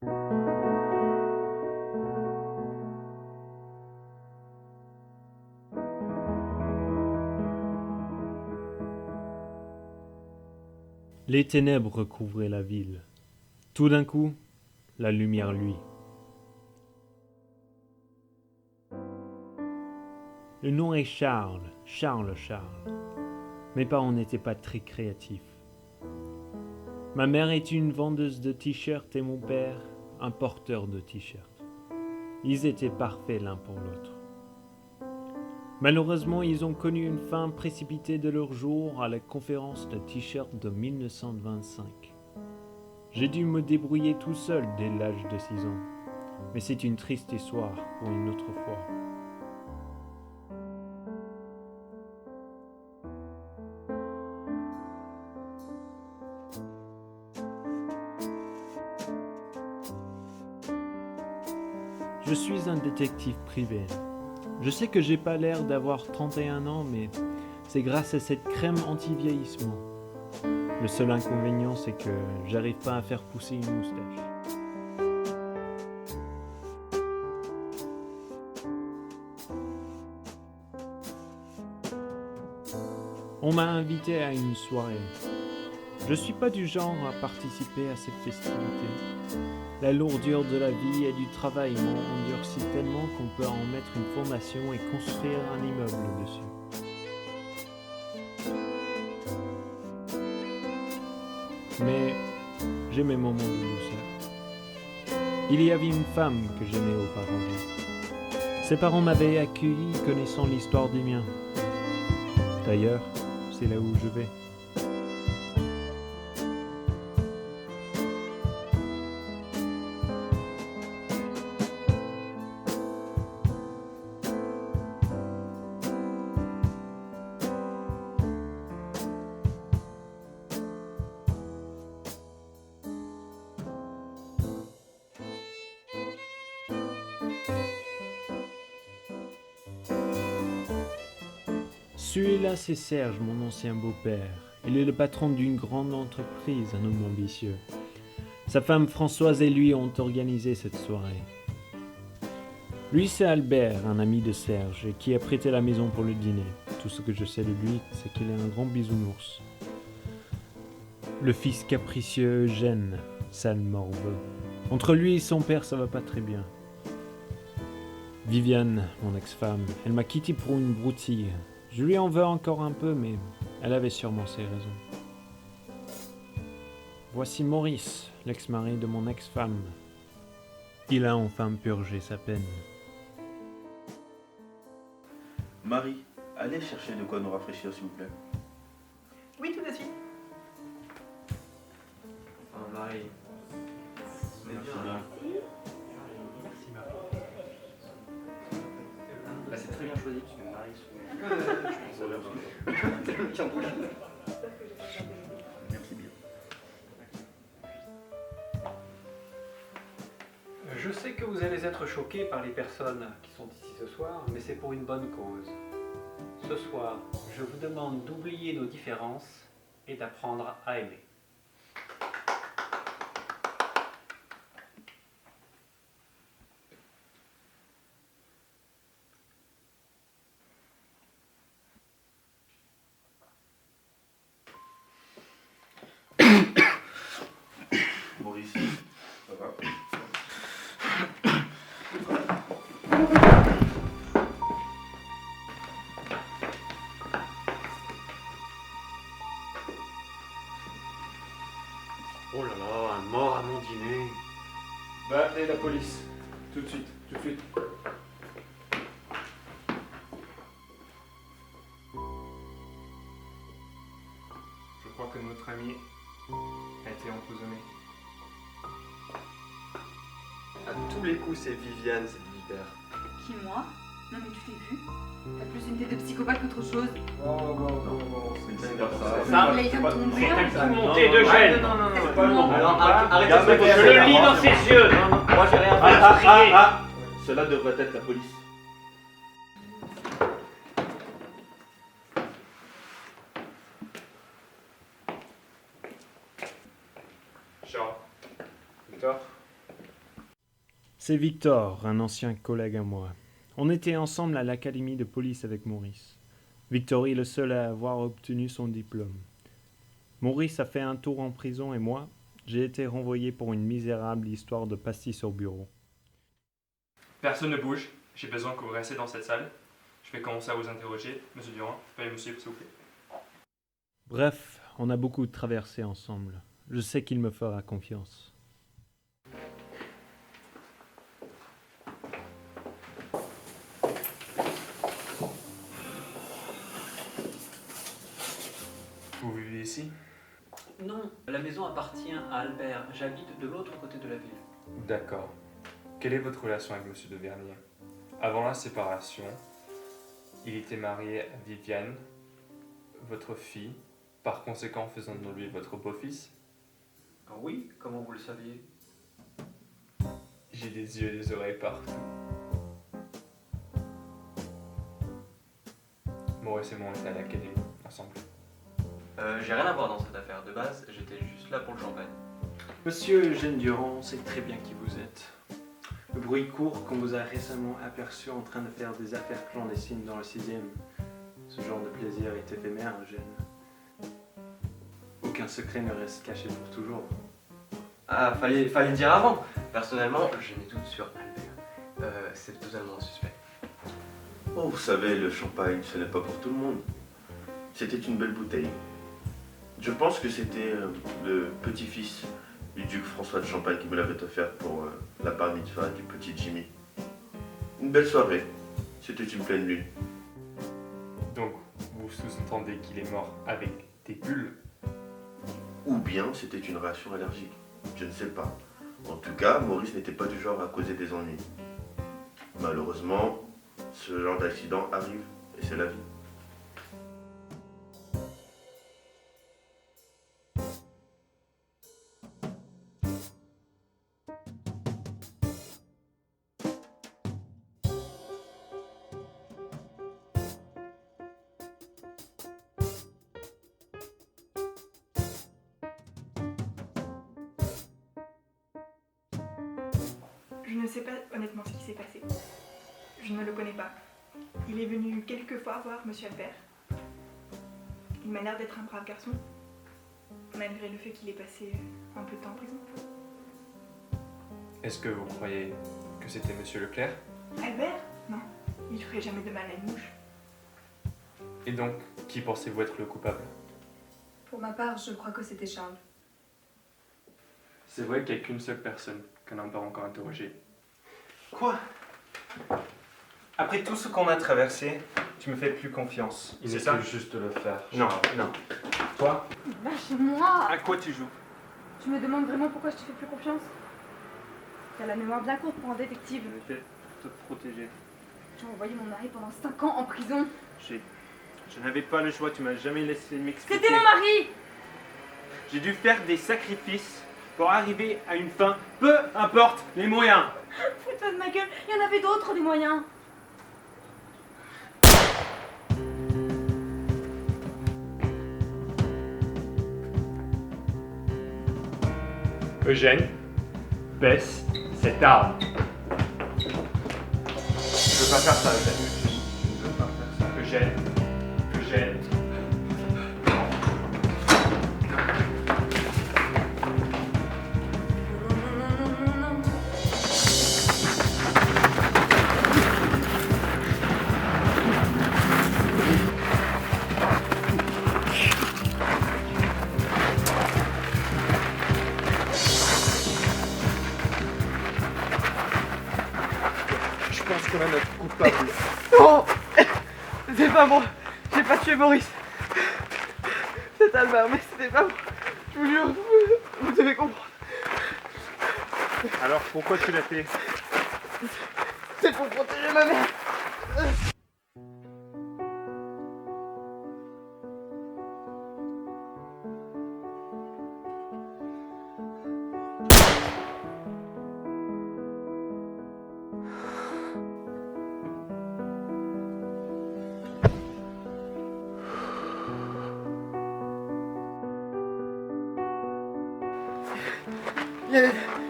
Les ténèbres recouvraient la ville. Tout d'un coup, la lumière luit. Le nom est Charles. Mes parents n'étaient pas très créatifs. Ma mère est une vendeuse de t-shirts et mon père, un porteur de t-shirts. Ils étaient parfaits l'un pour l'autre. Malheureusement, ils ont connu une fin précipitée de leur jour à la conférence de t-shirts de 1925. J'ai dû me débrouiller tout seul dès l'âge de 6 ans. Mais c'est une triste histoire pour une autre fois. Je suis un détective privé. Je sais que j'ai pas l'air d'avoir 31 ans, mais c'est grâce à cette crème anti-vieillissement. Le seul inconvénient, c'est que j'arrive pas à faire pousser une moustache. On m'a invité à une soirée. Je suis pas du genre à participer à cette festivité. La lourdure de la vie et du travail m'ont endurci tellement qu'on peut en mettre une fondation et construire un immeuble dessus. Mais j'ai mes moments de douceur. Il y avait une femme que j'aimais auparavant. Ses parents m'avaient accueilli connaissant l'histoire des miens. D'ailleurs, c'est là où je vais. Celui-là, c'est Serge, mon ancien beau-père. Il est le patron d'une grande entreprise, un homme ambitieux. Sa femme Françoise et lui ont organisé cette soirée. Lui, c'est Albert, un ami de Serge, qui a prêté la maison pour le dîner. Tout ce que je sais de lui, c'est qu'il est un grand bisounours. Le fils capricieux Eugène, sale morveux. Entre lui et son père, ça va pas très bien. Viviane, mon ex-femme, elle m'a quitté pour une broutille. Je lui en veux encore un peu, mais elle avait sûrement ses raisons. Voici Maurice, l'ex-mari de mon ex-femme. Il a enfin purgé sa peine. Marie, allez chercher de quoi nous rafraîchir, s'il vous plaît. Oui, tout de suite. Oh, Marie. Merci bien. Merci, Marie. Bah, c'est très bien choisi, parce que Marie, Merci bien. Je sais que vous allez être choqués par les personnes qui sont ici ce soir, mais c'est pour une bonne cause. Ce soir, je vous demande d'oublier nos différences et d'apprendre à aimer. Maurice, ça va? Oh là là, un mort à mon dîner. Va appeler la police. Tout de suite, tout de suite. Je crois que notre ami a été empoisonné. À tous les coups, c'est Viviane, cette vipère. Qui, moi? Non mais tu t'es vu? T'as plus une tête de psychopathe qu'autre chose. C'est pas ça. Ça, il vient de tomber. C'est un coup monté de gêne. C'est pas le moment. Alors, arrêtez de se Je le lis dans ses yeux. Moi, j'ai rien fait. Cela devrait être la police. Charles. Victor. C'est Victor, un ancien collègue à moi. On était ensemble à l'académie de police avec Maurice. Victor est le seul à avoir obtenu son diplôme. Maurice a fait un tour en prison et moi, j'ai été renvoyé pour une misérable histoire de pastis au bureau. Personne ne bouge. J'ai besoin que vous restiez dans cette salle. Je vais commencer à vous interroger. Monsieur Durand, veuillez me suivre, s'il vous plaît. Bref, on a beaucoup traversé ensemble. Je sais qu'il me fera confiance. Vous vivez ici? Non, la maison appartient à Albert. J'habite de l'autre côté de la ville. D'accord. Quelle est votre relation avec Monsieur de Vernier? Avant la séparation, il était marié à Viviane, votre fille, par conséquent faisant de lui votre beau-fils. Ah oui, comment vous le saviez? J'ai des yeux et des oreilles partout. Maurice et moi, on était à l'académie, ensemble. J'ai rien à voir dans cette affaire. De base, j'étais juste là pour le champagne. Monsieur Eugène Durand, on sait très bien qui vous êtes. Le bruit court qu'on vous a récemment aperçu en train de faire des affaires clandestines dans le 6e. Ce genre de plaisir est éphémère, Eugène. Aucun secret ne reste caché pour toujours. Ah, fallait le dire avant. Personnellement, j'ai mes doutes sur Albert. C'est totalement suspect. Oh, vous savez, le champagne, ce n'est pas pour tout le monde. C'était une belle bouteille. Je pense que c'était le petit-fils du duc François de Champagne qui me l'avait offert pour la bar mitzvah du petit Jimmy. Une belle soirée. C'était une pleine lune. Donc, vous sous-entendez qu'il est mort avec des bulles? Ou bien c'était une réaction allergique. Je ne sais pas. En tout cas, Maurice n'était pas du genre à causer des ennuis. Malheureusement, ce genre d'accident arrive, et c'est la vie. Je ne sais pas honnêtement ce qui s'est passé. Je ne le connais pas. Il est venu quelques fois voir Monsieur Albert. Il m'a l'air d'être un brave garçon, malgré le fait qu'il ait passé un peu de temps en prison. Est-ce que vous croyez que c'était Monsieur Leclerc? Albert? Non, il ferait jamais de mal à une mouche. Et donc, qui pensez-vous être le coupable? Pour ma part, je crois que c'était Charles. C'est vrai qu'il n'y a qu'une seule personne qu'on n'a pas encore interrogée. Quoi? Après tout ce qu'on a traversé, tu me fais plus confiance. Il C'est est ça? juste de le faire. Non, non. Toi? Lâche-moi! À quoi tu joues? Tu me demandes vraiment pourquoi je te fais plus confiance? T'as la mémoire bien courte pour un détective. Je vais te protéger. Tu as envoyé mon mari pendant 5 ans en prison. Je n'avais pas le choix, tu m'as jamais laissé m'expliquer. C'était mon mari! J'ai dû faire des sacrifices pour arriver à une fin, peu importe les moyens. Fous-toi de ma gueule, il y en avait d'autres des moyens. Eugène, baisse cette arme. Je veux pas faire ça, Eugène. Je ne veux pas faire ça. Eugène. Eugène. Non. Je pense qu'on a notre coupable. Non! C'est pas moi! J'ai pas tué Maurice! C'est Albert, mais c'était pas moi! Je vous jure, vous devez comprendre. Alors pourquoi tu l'as fait? C'est pour protéger ma mère!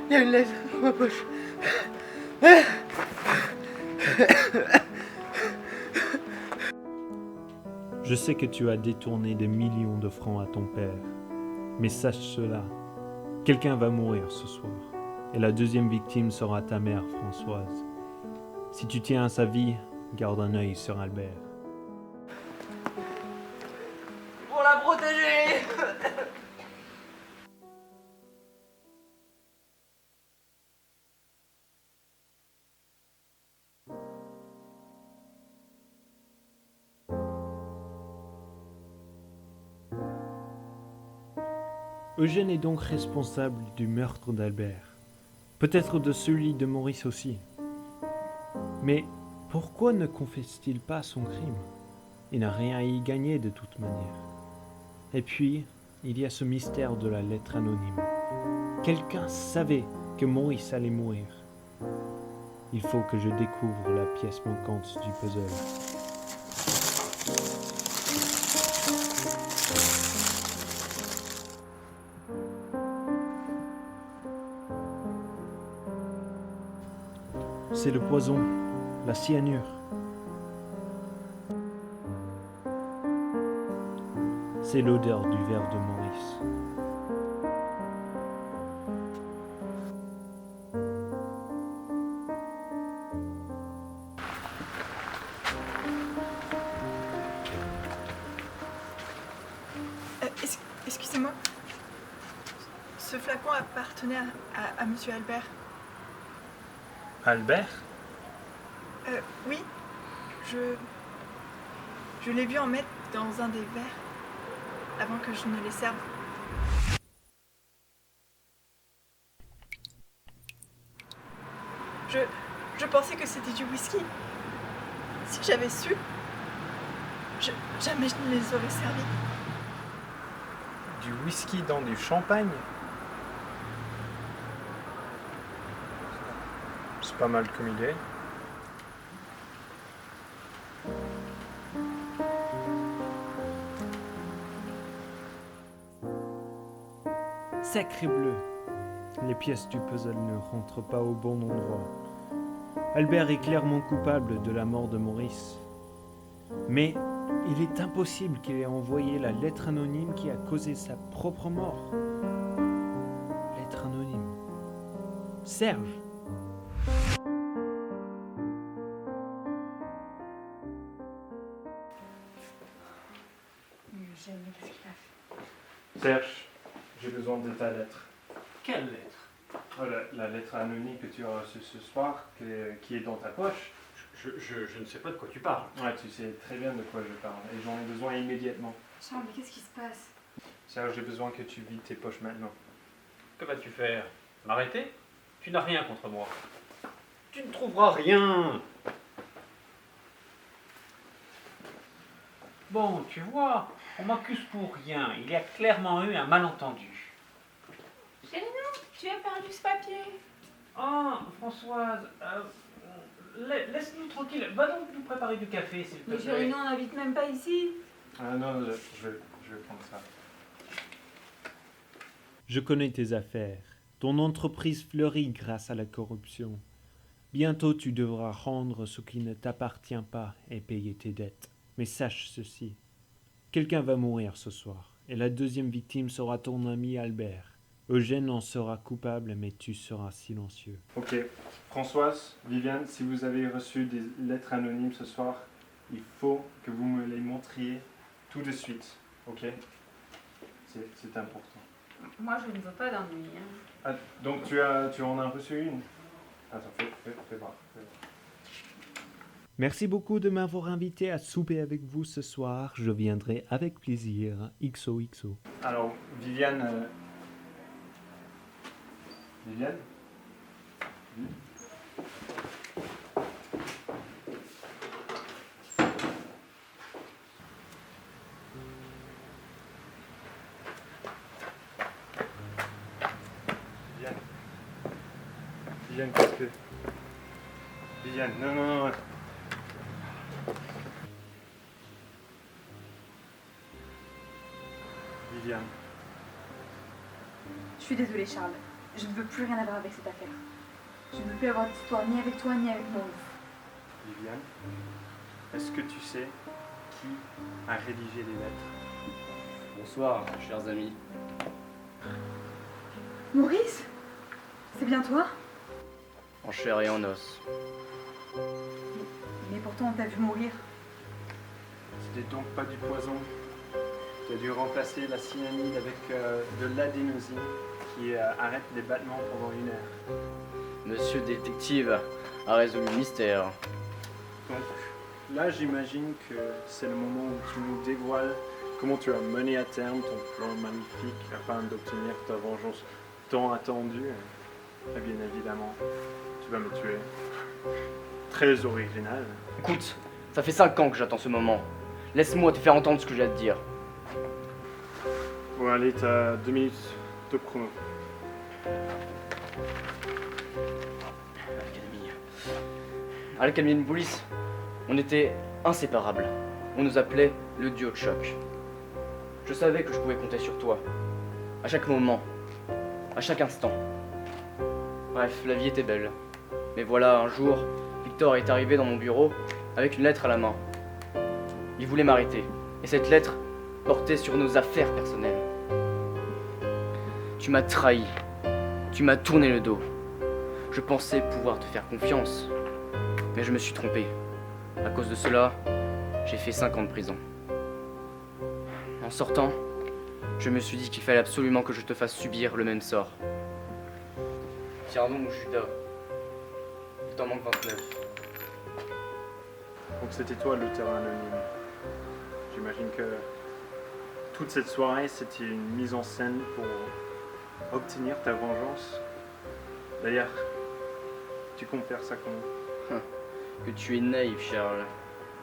Il y a une lettre dans ma poche. Je sais que tu as détourné des millions de francs à ton père, mais sache cela, quelqu'un va mourir ce soir, et la deuxième victime sera ta mère, Françoise. Si tu tiens à sa vie, garde un œil sur Albert. Pour la protéger. Eugène est donc responsable du meurtre d'Albert, peut-être de celui de Maurice aussi. Mais pourquoi ne confesse-t-il pas son crime? Il n'a rien à y gagner de toute manière. Et puis, il y a ce mystère de la lettre anonyme. Quelqu'un savait que Maurice allait mourir. Il faut que je découvre la pièce manquante du puzzle. C'est le poison, la cyanure. C'est l'odeur du verre de Maurice. Excusez-moi. Ce flacon appartenait à Monsieur Albert. Albert? Oui. Je l'ai vu en mettre dans un des verres avant que je ne les serve. Je pensais que c'était du whisky. Si j'avais su, jamais je ne les aurais servis. Du whisky dans du champagne? C'est pas mal comme idée. Sacré bleu! Les pièces du puzzle ne rentrent pas au bon endroit. Albert est clairement coupable de la mort de Maurice. Mais il est impossible qu'il ait envoyé la lettre anonyme qui a causé sa propre mort. Lettre anonyme. Serge! Serge, j'ai besoin de ta lettre. Quelle lettre? La lettre anonyme que tu as reçue ce soir, qui est dans ta poche. Je ne sais pas de quoi tu parles. Ouais, tu sais très bien de quoi je parle, et j'en ai besoin immédiatement. Charles, mais qu'est-ce qui se passe? Serge, j'ai besoin que tu vides tes poches maintenant. Que vas-tu faire? M'arrêter? Tu n'as rien contre moi. Tu ne trouveras rien. Bon, tu vois, on m'accuse pour rien. Il y a clairement eu un malentendu. Chérie, non, tu as perdu ce papier. Ah, Françoise, laisse-nous tranquille. Va donc nous préparer du café, s'il te Mais plaît. chérie, non, on n'habite même pas ici. Ah non, je vais prendre ça. Je connais tes affaires. Ton entreprise fleurit grâce à la corruption. Bientôt tu devras rendre ce qui ne t'appartient pas et payer tes dettes. Mais sache ceci, quelqu'un va mourir ce soir, et la deuxième victime sera ton ami Albert. Eugène en sera coupable, mais tu seras silencieux. Ok, Françoise, Viviane, si vous avez reçu des lettres anonymes ce soir, il faut que vous me les montriez tout de suite, ok? C'est important. Moi, je ne veux pas d'ennui. Ah, donc tu en as reçu une? Attends, fais voir. Merci beaucoup de m'avoir invité à souper avec vous ce soir. Je viendrai avec plaisir. XOXO. Alors, Viviane... Viviane? Viviane, qu'est-ce que... Viviane, non. Viviane. Je suis désolée, Charles. Je ne veux plus rien avoir avec cette affaire. Je ne veux plus avoir d'histoire ni avec toi ni avec Maurice. Viviane, est-ce que tu sais qui a rédigé les lettres? Bonsoir, chers amis. Maurice? C'est bien toi? En chair et en os. Mais pourtant on t'a vu mourir. C'était donc pas du poison. Tu as dû remplacer la cyanide avec de l'adénosine qui arrête les battements pendant 1 heure. Monsieur détective a résolu le mystère. Donc là, j'imagine que c'est le moment où tu nous dévoiles comment tu as mené à terme ton plan magnifique afin d'obtenir ta vengeance tant attendue. Et bien évidemment, tu vas me tuer. Très original. Écoute, ça fait 5 ans que j'attends ce moment. Laisse-moi te faire entendre ce que j'ai à te dire. Bon, allez, t'as 2 minutes de chrono. À l'académie de police, on était inséparables. On nous appelait le duo de choc. Je savais que je pouvais compter sur toi. À chaque moment. À chaque instant. Bref, la vie était belle. Mais voilà, un jour, Victor est arrivé dans mon bureau avec une lettre à la main. Il voulait m'arrêter. Et cette lettre portait sur nos affaires personnelles. Tu m'as trahi. Tu m'as tourné le dos. Je pensais pouvoir te faire confiance. Mais je me suis trompé. À cause de cela, j'ai fait 5 ans de prison. En sortant, je me suis dit qu'il fallait absolument que je te fasse subir le même sort. Tiens donc, Judas. Il t'en manque 29. Donc c'était toi l'auteur anonyme. J'imagine que toute cette soirée, c'était une mise en scène pour obtenir ta vengeance. D'ailleurs, tu comptes faire ça comment? Que tu es naïf, Charles.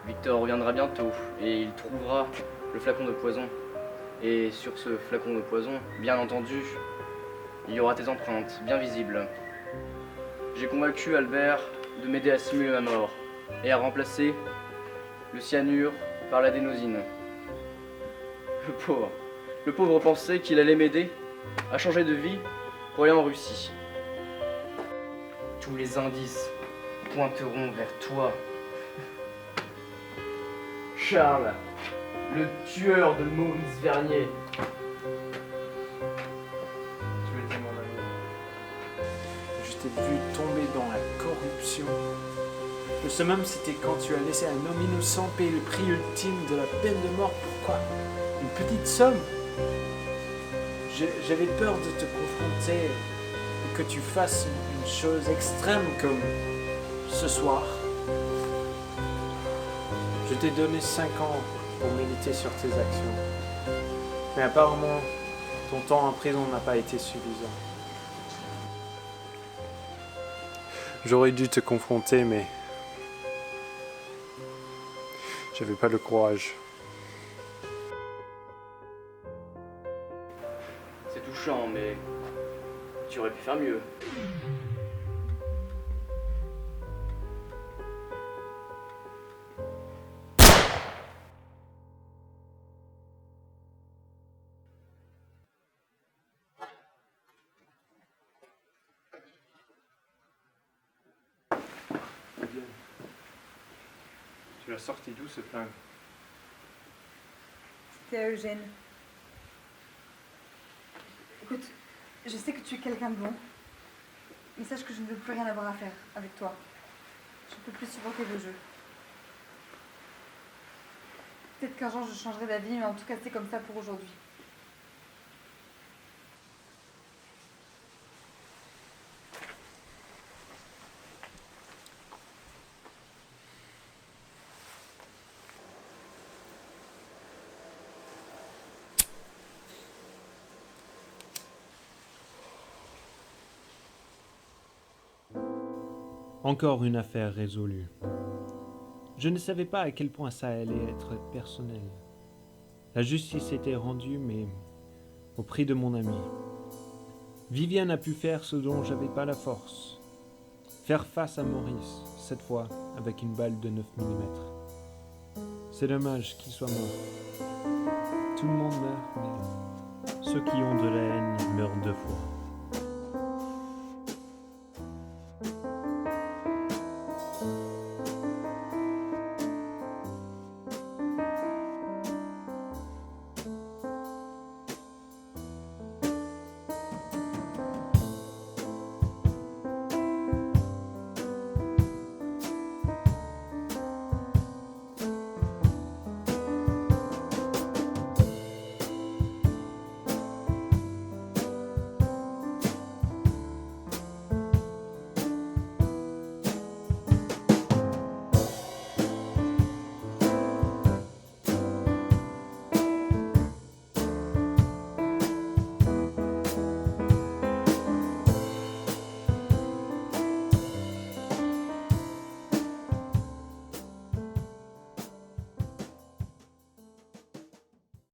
Victor reviendra bientôt et il trouvera le flacon de poison. Et sur ce flacon de poison, bien entendu, il y aura tes empreintes, bien visibles. J'ai convaincu Albert de m'aider à simuler ma mort et à remplacer le cyanure par l'adénosine. Le pauvre pensait qu'il allait m'aider à changer de vie pour aller en Russie. Tous les indices pointeront vers toi. Charles, le tueur de Maurice Vernier. Tu étais mon ami. Je t'ai vu tomber dans la corruption. Le summum, c'était quand tu as laissé un homme innocent payer le prix ultime de la peine de mort. Pourquoi? Une petite somme. J'avais peur de te confronter et que tu fasses une chose extrême comme ce soir. Je t'ai donné 5 ans pour méditer sur tes actions. Mais apparemment, ton temps en prison n'a pas été suffisant. J'aurais dû te confronter, mais j'avais pas le courage. C'est touchant, mais tu aurais pu faire mieux. Tu l'as sorti d'où ce flingue? C'était à Eugène. Écoute, je sais que tu es quelqu'un de bon, mais sache que je ne veux plus rien avoir à faire avec toi. Je ne peux plus supporter le jeu. Peut-être qu'un jour je changerai d'avis, mais en tout cas c'est comme ça pour aujourd'hui. Encore une affaire résolue. Je ne savais pas à quel point ça allait être personnel. La justice était rendue, mais au prix de mon ami. Viviane a pu faire ce dont j'avais pas la force. Faire face à Maurice, cette fois avec une balle de 9 mm. C'est dommage qu'il soit mort. Tout le monde meurt, mais ceux qui ont de la haine meurent 2 fois.